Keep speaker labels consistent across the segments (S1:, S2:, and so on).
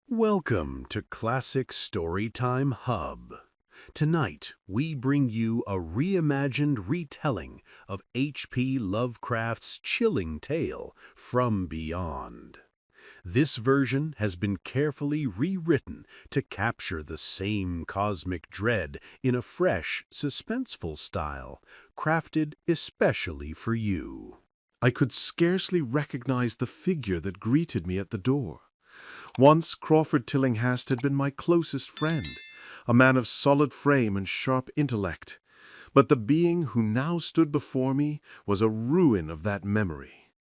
S1: Welcome to Classic Storytime Hub. Tonight, we bring you a reimagined retelling of H.P. Lovecraft's chilling tale, From Beyond. This version has been carefully rewritten to capture the same cosmic dread in a fresh, suspenseful style, crafted especially for you.
S2: I could scarcely recognize the figure that greeted me at the door. Once Crawford Tillinghast had been my closest friend, a man of solid frame and sharp intellect, but the being who now stood before me was a ruin of that memory.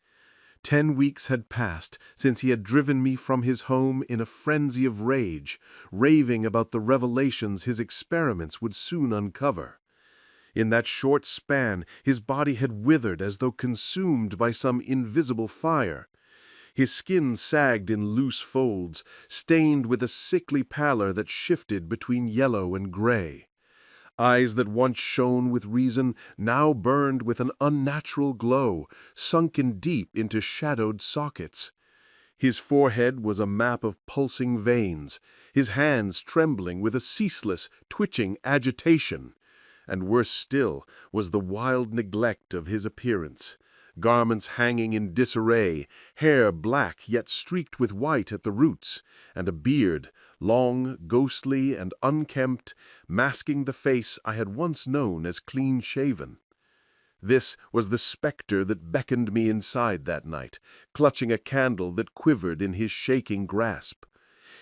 S2: 10 weeks had passed since he had driven me from his home in a frenzy of rage, raving about the revelations his experiments would soon uncover. In that short span, his body had withered as though consumed by some invisible fire. His skin sagged in loose folds, stained with a sickly pallor that shifted between yellow and gray. Eyes that once shone with reason now burned with an unnatural glow, sunken deep into shadowed sockets. His forehead was a map of pulsing veins, his hands trembling with a ceaseless, twitching agitation. And worse still was the wild neglect of his appearance. Garments hanging in disarray, hair black yet streaked with white at the roots, and a beard, long, ghostly, and unkempt, masking the face I had once known as clean-shaven. This was the specter that beckoned me inside that night, clutching a candle that quivered in his shaking grasp.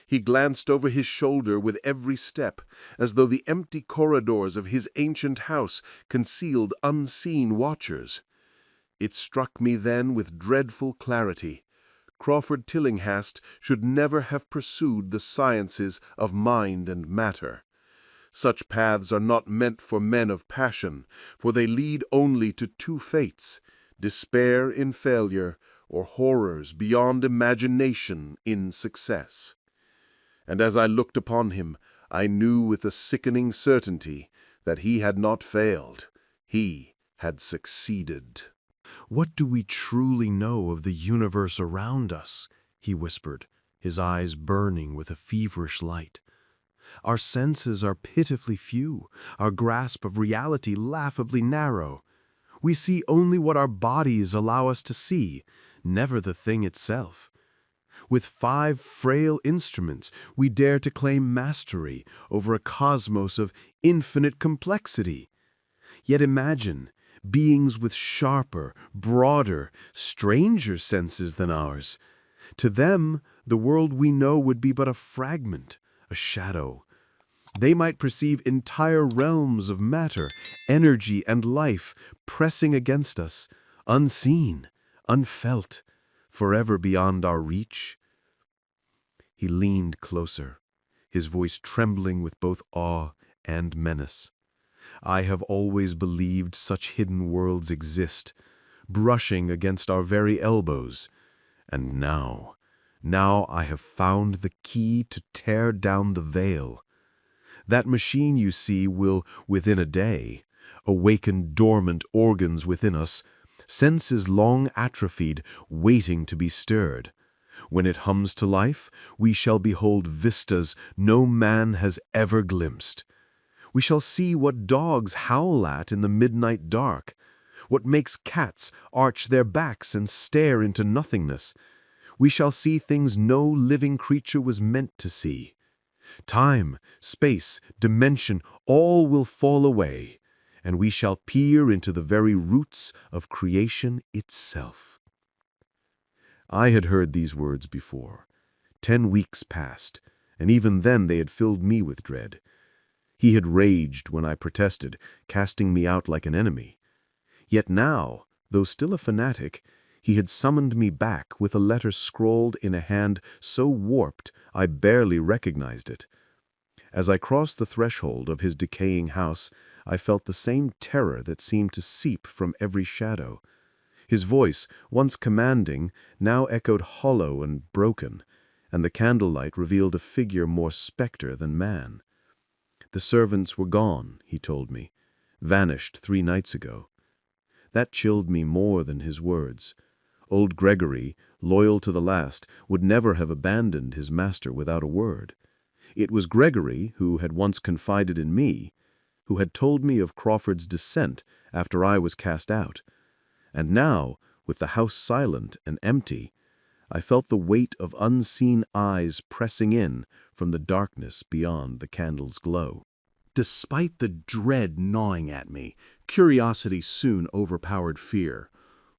S2: He glanced over his shoulder with every step, as though the empty corridors of his ancient house concealed unseen watchers. It struck me then with dreadful clarity. Crawford Tillinghast should never have pursued the sciences of mind and matter. Such paths are not meant for men of passion, for they lead only to two fates: despair in failure, or horrors beyond imagination in success. And as I looked upon him, I knew with a sickening certainty that he had not failed. He had succeeded.
S1: "What do we truly know of the universe around us?" he whispered, his eyes burning with a feverish light. "Our senses are pitifully few, our grasp of reality laughably narrow. We see only what our bodies allow us to see, never the thing itself. With 5 frail instruments, we dare to claim mastery over a cosmos of infinite complexity. Yet imagine beings with sharper, broader, stranger senses than ours. To them, the world we know would be but a fragment, a shadow. They might perceive entire realms of matter, energy, and life pressing against us, unseen, unfelt, forever beyond our reach." He leaned closer, his voice trembling with both awe and menace. "I have always believed such hidden worlds exist, brushing against our very elbows. And now I have found the key to tear down the veil. That machine you see will, within a day, awaken dormant organs within us, senses long atrophied, waiting to be stirred. When it hums to life, we shall behold vistas no man has ever glimpsed. We shall see what dogs howl at in the midnight dark, what makes cats arch their backs and stare into nothingness. We shall see things no living creature was meant to see. Time, space, dimension, all will fall away, and we shall peer into the very roots of creation itself." I had heard these words before. 10 weeks passed, and even then they had filled me with dread. He had raged when I protested, casting me out like an enemy. Yet now, though still a fanatic, he had summoned me back with a letter scrawled in a hand so warped I barely recognized it. As I crossed the threshold of his decaying house, I felt the same terror that seemed to seep from every shadow. His voice, once commanding, now echoed hollow and broken, and the candlelight revealed a figure more spectre than man. The servants were gone, he told me, vanished 3 nights ago. That chilled me more than his words.
S2: Old Gregory, loyal to the last, would never have abandoned his master without a word. It was Gregory, who had once confided in me, who had told me of Crawford's descent after I was cast out. And now, with the house silent and empty, I felt the weight of unseen eyes pressing in from the darkness beyond the candle's glow. Despite the dread gnawing at me, curiosity soon overpowered fear.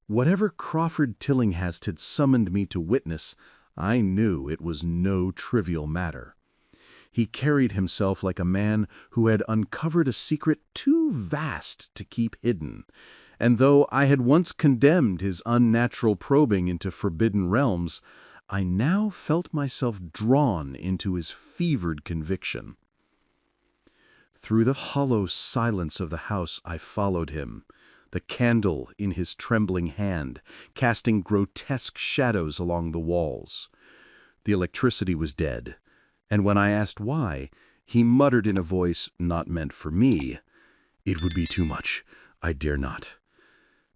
S2: Whatever Crawford Tillinghast had summoned me to witness, I knew it was no trivial matter. He carried himself like a man who had uncovered a secret too vast to keep hidden, and though I had once condemned his unnatural probing into forbidden realms, I now felt myself drawn into his fevered conviction. Through the hollow silence of the house I followed him, the candle in his trembling hand, casting grotesque shadows along the walls. The electricity was dead, and when I asked why, he muttered in a voice not meant for me, "It would be too much. I dare not."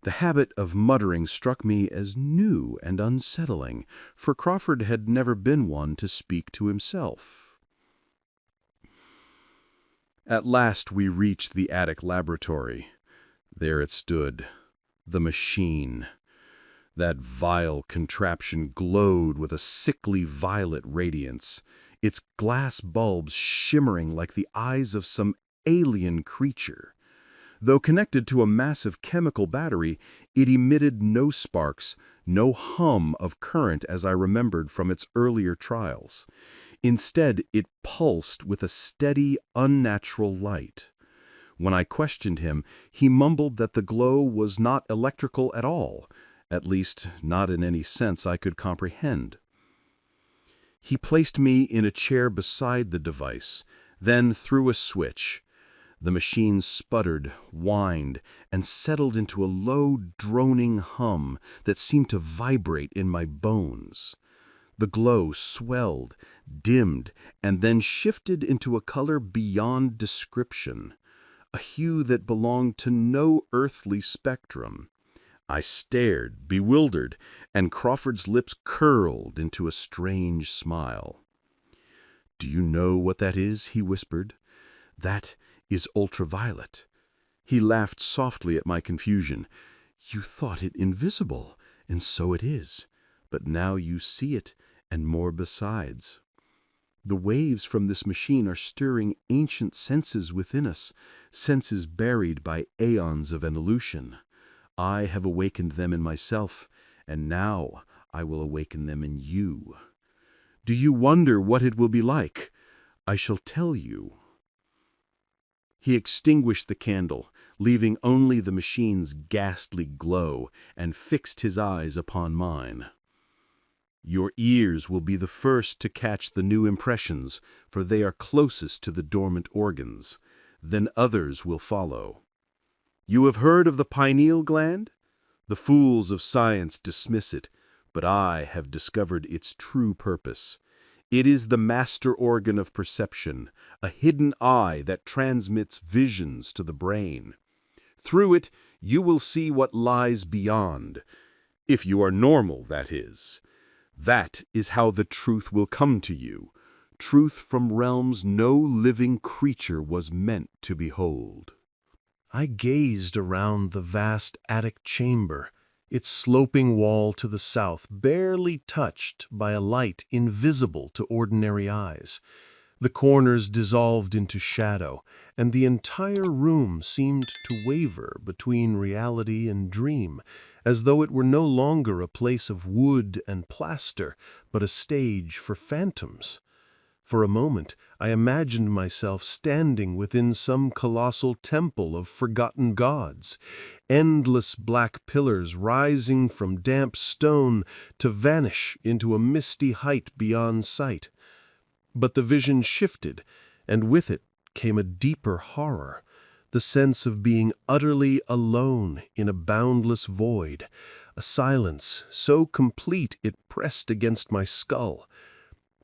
S2: The habit of muttering struck me as new and unsettling, for Crawford had never been one to speak to himself. At last we reached the attic laboratory. There it stood, the machine. That vile contraption glowed with a sickly violet radiance, its glass bulbs shimmering like the eyes of some alien creature. Though connected to a massive chemical battery, it emitted no sparks, no hum of current as I remembered from its earlier trials. Instead, it pulsed with a steady, unnatural light. When I questioned him, he mumbled that the glow was not electrical at all, at least not in any sense I could comprehend. He placed me in a chair beside the device, then threw a switch. The machine sputtered, whined, and settled into a low, droning hum that seemed to vibrate in my bones. The glow swelled, dimmed, and then shifted into a color beyond description, a hue that belonged to no earthly spectrum. I stared, bewildered, and Crawford's lips curled into a strange smile. "Do you know what that is?" he whispered. "That is ultraviolet." He laughed softly at my confusion. "You thought it invisible, and so it is. But now you see it, and more besides. The waves from this machine are stirring ancient senses within us, senses buried by aeons of evolution. I have awakened them in myself, and now I will awaken them in you. Do you wonder what it will be like? I shall tell you." He extinguished the candle, leaving only the machine's ghastly glow, and fixed his eyes upon mine. "Your ears will be the first to catch the new impressions, for they are closest to the dormant organs. Then others will follow. You have heard of the pineal gland? The fools of science dismiss it, but I have discovered its true purpose. It is the master organ of perception, a hidden eye that transmits visions to the brain. Through it, you will see what lies beyond. If you are normal, that is. That is how the truth will come to you, truth from realms no living creature was meant to behold." I gazed around the vast attic chamber, its sloping wall to the south barely touched by a light invisible to ordinary eyes. The corners dissolved into shadow, and the entire room seemed to waver between reality and dream, as though it were no longer a place of wood and plaster, but a stage for phantoms. For a moment, I imagined myself standing within some colossal temple of forgotten gods, endless black pillars rising from damp stone to vanish into a misty height beyond sight. But the vision shifted, and with it came a deeper horror, the sense of being utterly alone in a boundless void, a silence so complete it pressed against my skull.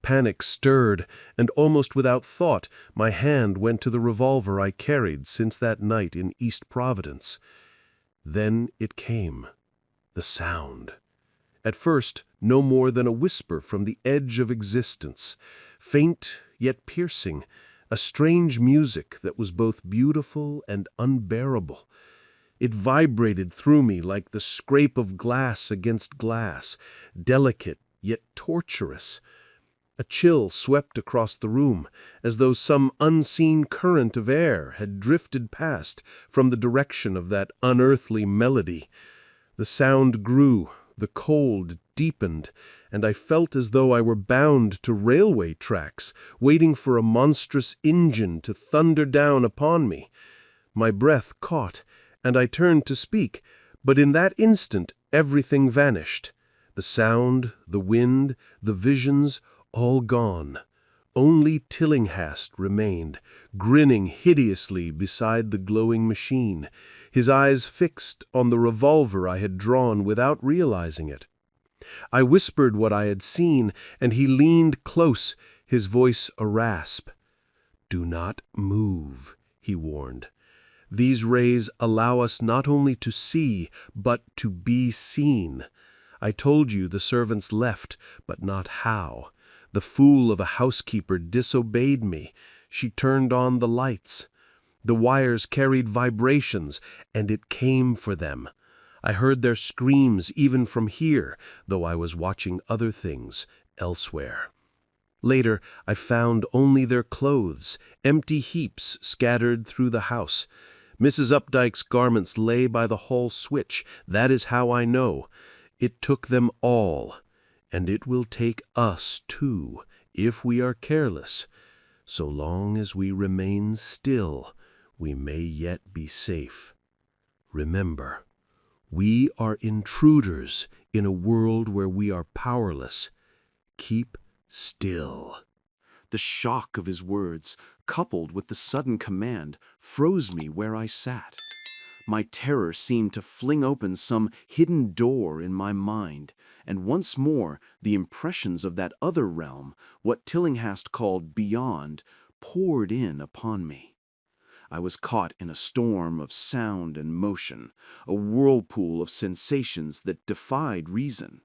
S2: Panic stirred, and almost without thought, my hand went to the revolver I carried since that night in East Providence. Then it came, the sound. At first, no more than a whisper from the edge of existence, faint yet piercing, a strange music that was both beautiful and unbearable. It vibrated through me like the scrape of glass against glass, delicate yet torturous. A chill swept across the room, as though some unseen current of air had drifted past from the direction of that unearthly melody. The sound grew, the cold deepened, and I felt as though I were bound to railway tracks, waiting for a monstrous engine to thunder down upon me. My breath caught, and I turned to speak, but in that instant everything vanished. The sound, the wind, the visions, all gone. Only Tillinghast remained, grinning hideously beside the glowing machine, his eyes fixed on the revolver I had drawn without realizing it. I whispered what I had seen, and he leaned close, his voice a rasp. "Do not move," he warned. "These rays allow us not only to see, but to be seen. I told you the servants left, but not how. The fool of a housekeeper disobeyed me. She turned on the lights. The wires carried vibrations, and it came for them. I heard their screams even from here, though I was watching other things elsewhere. Later, I found only their clothes, empty heaps scattered through the house. Mrs. Updike's garments lay by the hall switch. That is how I know. It took them all. And it will take us, too, if we are careless. So long as we remain still, we may yet be safe. Remember, we are intruders in a world where we are powerless. Keep still."
S1: The shock of his words, coupled with the sudden command, froze me where I sat. My terror seemed to fling open some hidden door in my mind, and once more the impressions of that other realm, what Tillinghast called beyond, poured in upon me. I was caught in a storm of sound and motion, a whirlpool of sensations that defied reason.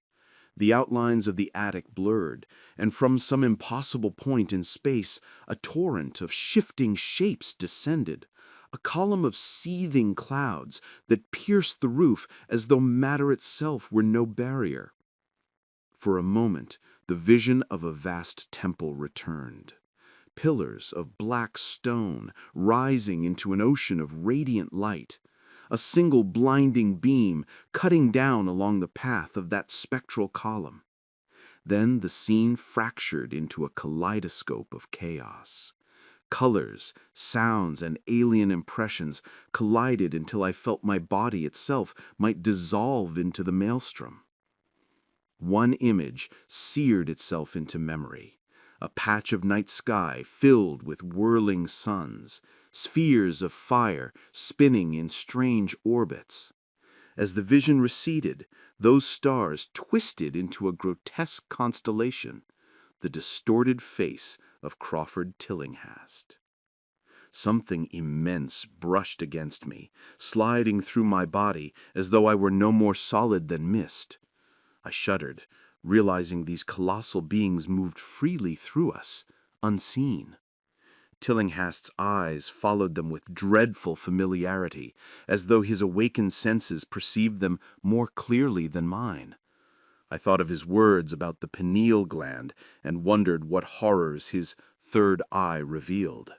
S1: The outlines of the attic blurred, and from some impossible point in space, a torrent of shifting shapes descended, a column of seething clouds that pierced the roof as though matter itself were no barrier. For a moment, the vision of a vast temple returned. Pillars of black stone rising into an ocean of radiant light, a single blinding beam cutting down along the path of that spectral column. Then the scene fractured into a kaleidoscope of chaos. Colors, sounds, and alien impressions collided until I felt my body itself might dissolve into the maelstrom. One image seared itself into memory, a patch of night sky filled with whirling suns, spheres of fire spinning in strange orbits. As the vision receded, those stars twisted into a grotesque constellation, the distorted face of Crawford Tillinghast. Something immense brushed against me, sliding through my body as though I were no more solid than mist. I shuddered, realizing these colossal beings moved freely through us, unseen. Tillinghast's eyes followed them with dreadful familiarity, as though his awakened senses perceived them more clearly than mine. I thought of his words about the pineal gland and wondered what horrors his third eye revealed.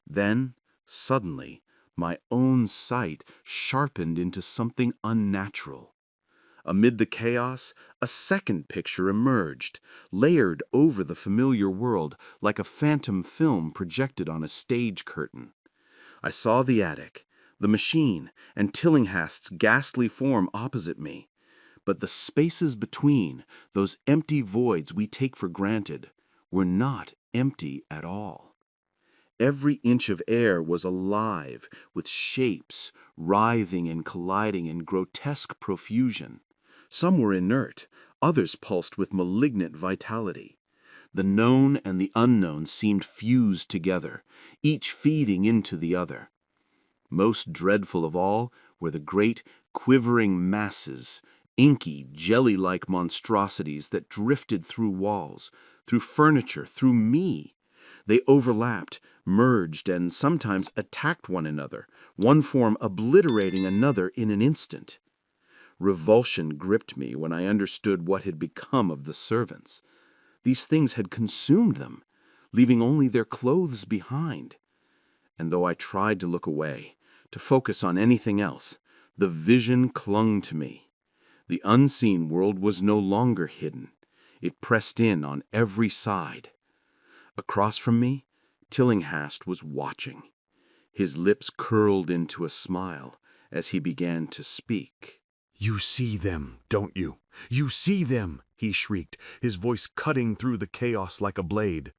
S1: Then, suddenly, my own sight sharpened into something unnatural. Amid the chaos, a second picture emerged, layered over the familiar world like a phantom film projected on a stage curtain. I saw the attic, the machine, and Tillinghast's ghastly form opposite me. But the spaces between, those empty voids we take for granted, were not empty at all. Every inch of air was alive with shapes, writhing and colliding in grotesque profusion. Some were inert, others pulsed with malignant vitality. The known and the unknown seemed fused together, each feeding into the other. Most dreadful of all were the great, quivering masses, inky, jelly-like monstrosities that drifted through walls, through furniture, through me. They overlapped, merged, and sometimes attacked one another, one form obliterating another in an instant. Revulsion gripped me when I understood what had become of the servants. These things had consumed them, leaving only their clothes behind. And though I tried to look away, to focus on anything else, the vision clung to me. The unseen world was no longer hidden. It pressed in on every side. Across from me, Tillinghast was watching. His lips curled into a smile as he began to speak.
S2: "You see them, don't you? You see them," he shrieked, his voice cutting through the chaos like a blade.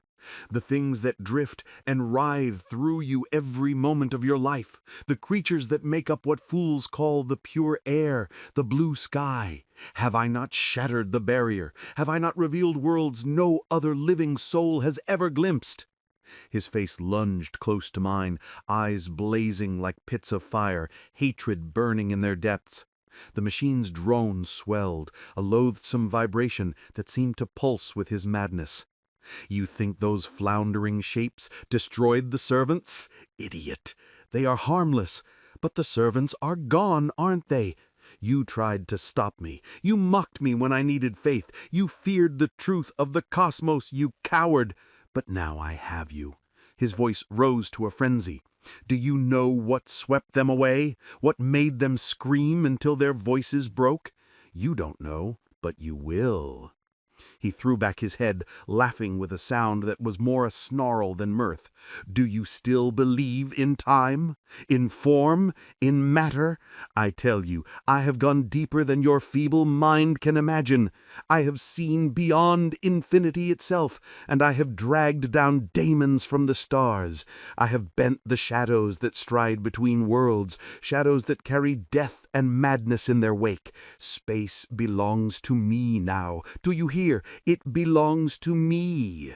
S2: "The things that drift and writhe through you every moment of your life, the creatures that make up what fools call the pure air, the blue sky. Have I not shattered the barrier? Have I not revealed worlds no other living soul has ever glimpsed?" His face lunged close to mine, eyes blazing like pits of fire, hatred burning in their depths. The machine's drone swelled, a loathsome vibration that seemed to pulse with his madness. "You think those floundering shapes destroyed the servants? Idiot! They are harmless, but the servants are gone, aren't they? You tried to stop me. You mocked me when I needed faith. You feared the truth of the cosmos, you coward. But now I have you." His voice rose to a frenzy. "Do you know what swept them away? What made them scream until their voices broke? You don't know, but you will." He threw back his head, laughing with a sound that was more a snarl than mirth. "Do you still believe in time? In form? In matter? I tell you, I have gone deeper than your feeble mind can imagine. I have seen beyond infinity itself, and I have dragged down daemons from the stars. I have bent the shadows that stride between worlds, shadows that carry death and madness in their wake. Space belongs to me now. Do you hear? It belongs to me."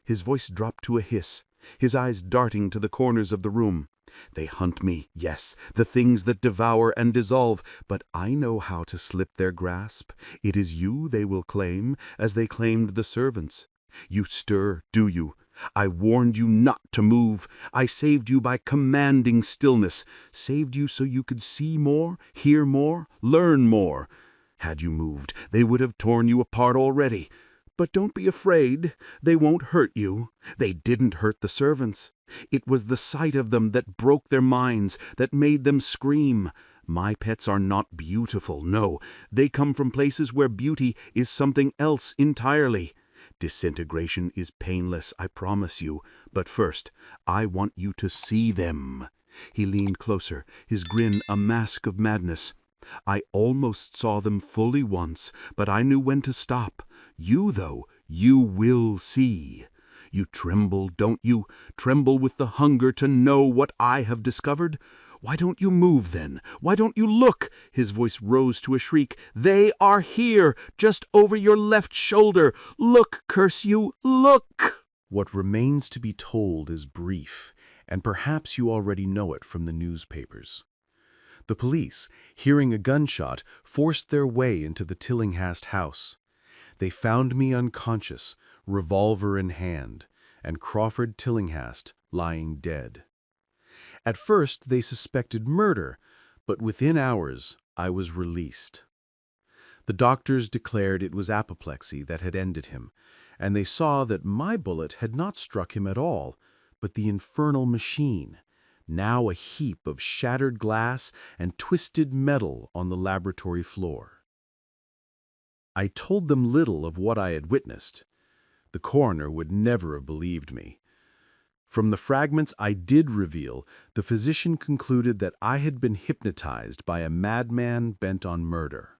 S2: His voice dropped to a hiss, his eyes darting to the corners of the room. "They hunt me, yes, the things that devour and dissolve, but I know how to slip their grasp. It is you they will claim, as they claimed the servants. You stir, do you? I warned you not to move. I saved you by commanding stillness, saved you so you could see more, hear more, learn more. Had you moved, they would have torn you apart already. But don't be afraid. They won't hurt you. They didn't hurt the servants. It was the sight of them that broke their minds, that made them scream. My pets are not beautiful, no. They come from places where beauty is something else entirely. Disintegration is painless, I promise you. But first, I want you to see them." He leaned closer, his grin a mask of madness. "I almost saw them fully once, but I knew when to stop. You, though, you will see. You tremble, don't you? Tremble with the hunger to know what I have discovered? Why don't you move, then? Why don't you look?" His voice rose to a shriek. "They are here, just over your left shoulder. Look, curse you, look!"
S1: What remains to be told is brief, and perhaps you already know it from the newspapers. The police, hearing a gunshot, forced their way into the Tillinghast house. They found me unconscious, revolver in hand, and Crawford Tillinghast lying dead. At first they suspected murder, but within hours I was released. The doctors declared it was apoplexy that had ended him, and they saw that my bullet had not struck him at all, but the infernal machine, now a heap of shattered glass and twisted metal on the laboratory floor. I told them little of what I had witnessed. The coroner would never have believed me. From the fragments I did reveal, the physician concluded that I had been hypnotized by a madman bent on murder.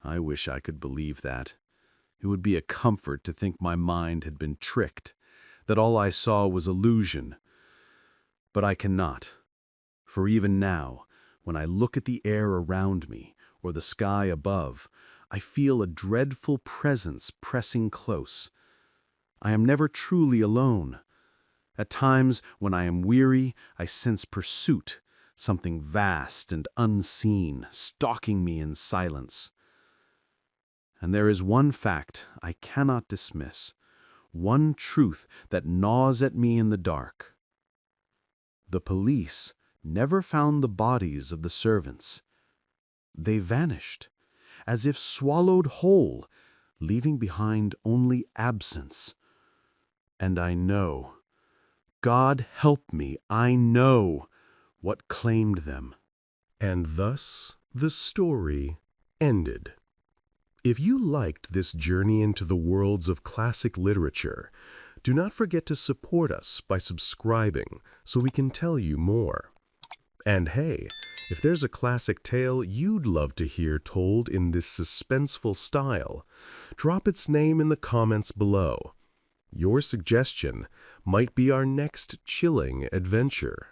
S1: I wish I could believe that. It would be a comfort to think my mind had been tricked, that all I saw was illusion. But I cannot, for even now, when I look at the air around me or the sky above, I feel a dreadful presence pressing close. I am never truly alone. At times, when I am weary, I sense pursuit, something vast and unseen, stalking me in silence. And there is one fact I cannot dismiss, one truth that gnaws at me in the dark. The police never found the bodies of the servants. They vanished, as if swallowed whole, leaving behind only absence. And I know, God help me, I know what claimed them.
S2: And thus the story ended. If you liked this journey into the worlds of classic literature, do not forget to support us by subscribing so we can tell you more. And hey, if there's a classic tale you'd love to hear told in this suspenseful style, drop its name in the comments below. Your suggestion might be our next chilling adventure.